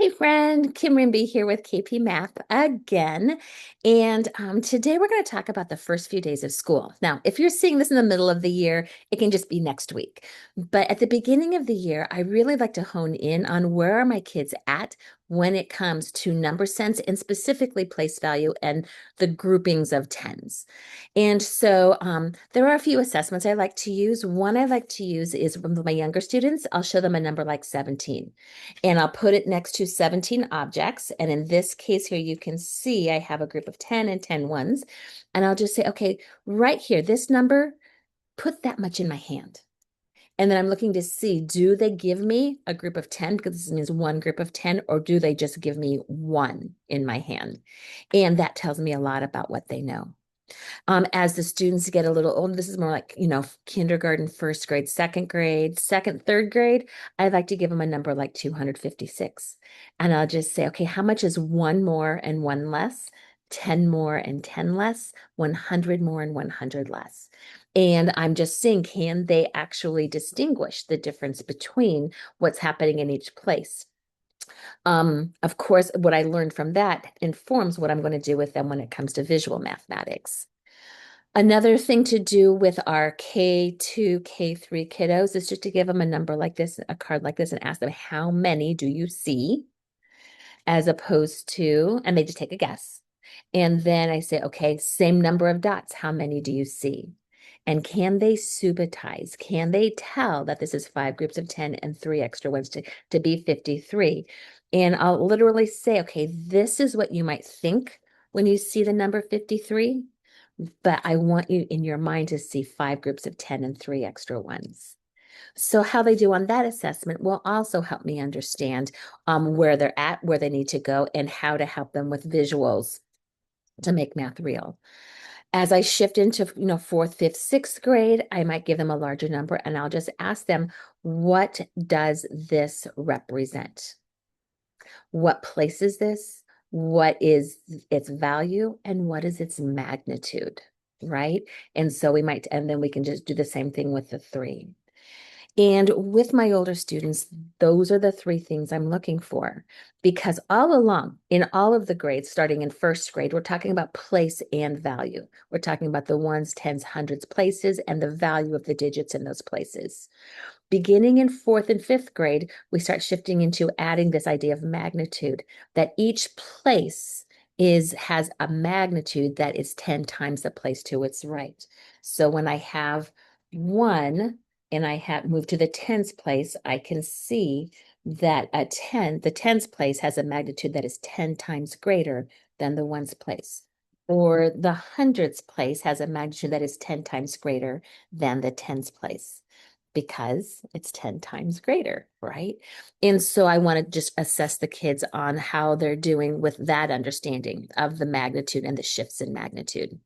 Hey friend, Kim Rimby here with KP Math again. And today we're going to talk about the first few days of school. Now, if you're seeing this in the middle of the year, it can just be next week. But at the beginning of the year, I really like to hone in on where are my kids at when it comes to number sense and specifically place value and the groupings of tens. And so there are a few assessments I like to use. One I like to use is with my younger students. I'll show them a number like 17 and I'll put it next to 17 objects. And in this case here, you can see I have a group of 10 and 10 ones. And I'll just say, okay, right here, this number, put that much in my hand. And then I'm looking to see, do they give me a group of 10 because this means one group of 10, or do they just give me one in my hand? And that tells me a lot about what they know. As the students get a little older, this is more like, kindergarten, first grade, second grade, second, third grade. I'd like to give them a number like 256. And I'll just say, okay, how much is one more and one less? 10 more and 10 less, 100 more and 100 less. And I'm just seeing, can they actually distinguish the difference between what's happening in each place? Of course, what I learned from that informs what I'm going to do with them when it comes to visual mathematics. Another thing to do with our K2, K3 kiddos is just to give them a number like this, a card like this, and ask them, how many do you see? As opposed to, and they just take a guess. And then I say, okay, same number of dots. How many do you see? And can they subitize? Can they tell that this is five groups of 10 and three extra ones to be 53? And I'll literally say, okay, this is what you might think when you see the number 53. But I want you in your mind to see five groups of 10 and three extra ones. So how they do on that assessment will also help me understand where they're at, where they need to go, and how to help them with visuals to make math real. As I shift into, fourth, fifth, sixth grade, I might give them a larger number and I'll just ask them, what does this represent? What place is this? What is its value? And what is its magnitude? Right. And so and then we can just do the same thing with the three. And with my older students, those are the three things I'm looking for because all along in all of the grades, starting in first grade, we're talking about place and value. We're talking about the ones, tens, hundreds, places, and the value of the digits in those places. Beginning in fourth and fifth grade, we start shifting into adding this idea of magnitude, that each place has a magnitude that is 10 times the place to its right. So when I have one and I have moved to the tens place, I can see that the tens place has a magnitude that is 10 times greater than the ones place. Or the hundreds place has a magnitude that is 10 times greater than the tens place because it's 10 times greater, right? And so I want to just assess the kids on how they're doing with that understanding of the magnitude and the shifts in magnitude.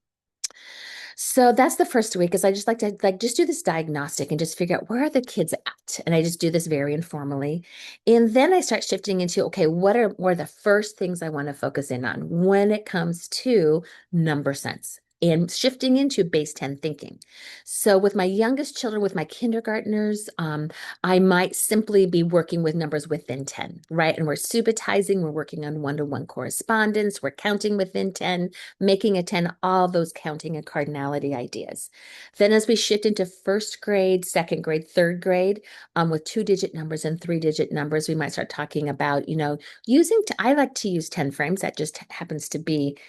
So that's the first week is I just like to just do this diagnostic and just figure out where are the kids at. And I just do this very informally. And then I start shifting into, okay, what are the first things I want to focus in on when it comes to number sense? And shifting into base 10 thinking. So with my youngest children, with my kindergartners, I might simply be working with numbers within 10, right? And we're subitizing, we're working on one-to-one correspondence, we're counting within 10, making a 10, all those counting and cardinality ideas. Then as we shift into first grade, second grade, third grade, with two-digit numbers and three-digit numbers, we might start talking about, I like to use 10 frames. That just happens to be,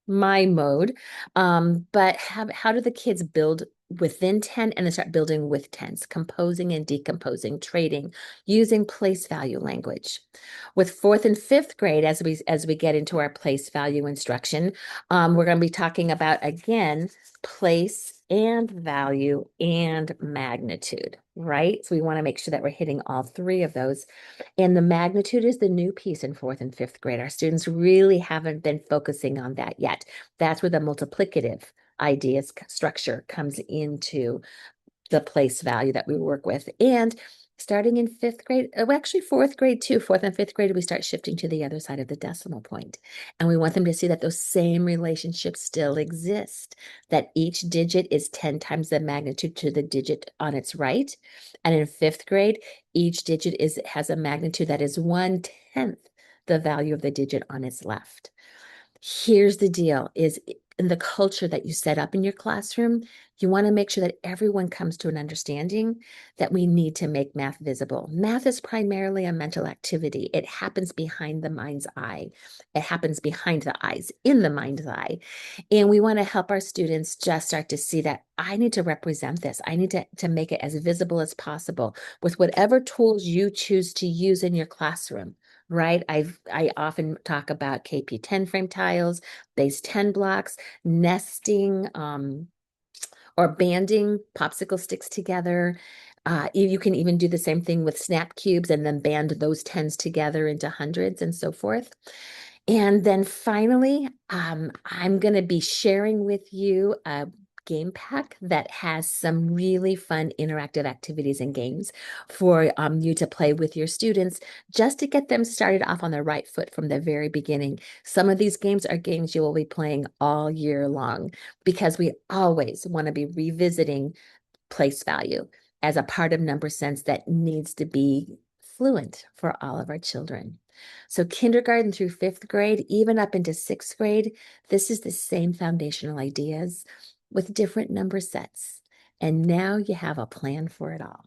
my mode. But how do the kids build within 10 and then start building with tens, composing and decomposing, trading, using place value language. With fourth and fifth grade, as we get into our place value instruction, we're going to be talking about again place and value and magnitude, right? So we want to make sure that we're hitting all three of those. And the magnitude is the new piece in fourth and fifth grade. Our students really haven't been focusing on that yet. That's where the multiplicative ideas structure comes into the place value that we work with. And Starting in fifth grade, well, actually fourth grade too, fourth and fifth grade, we start shifting to the other side of the decimal point. And we want them to see that those same relationships still exist, that each digit is 10 times the magnitude to the digit on its right. And in fifth grade, each digit has a magnitude that is 1/10 the value of the digit on its left. Here's the deal is in the culture that you set up in your classroom, you want to make sure that everyone comes to an understanding that we need to make math visible. Math is primarily a mental activity. It happens behind the mind's eye. It happens behind the eyes, in the mind's eye. And we want to help our students just start to see that I need to represent this. I need to make it as visible as possible with whatever tools you choose to use in your classroom, right? I often talk about KP 10 frame tiles, base 10 blocks, nesting, or banding popsicle sticks together. You can even do the same thing with snap cubes and then band those tens together into hundreds and so forth. And then finally, I'm going to be sharing with you a game pack that has some really fun interactive activities and games for you to play with your students just to get them started off on the right foot from the very beginning. Some of these games are games you will be playing all year long because we always want to be revisiting place value as a part of number sense that needs to be fluent for all of our children. So kindergarten through fifth grade, even up into sixth grade, this is the same foundational ideas with different number sets. And now you have a plan for it all.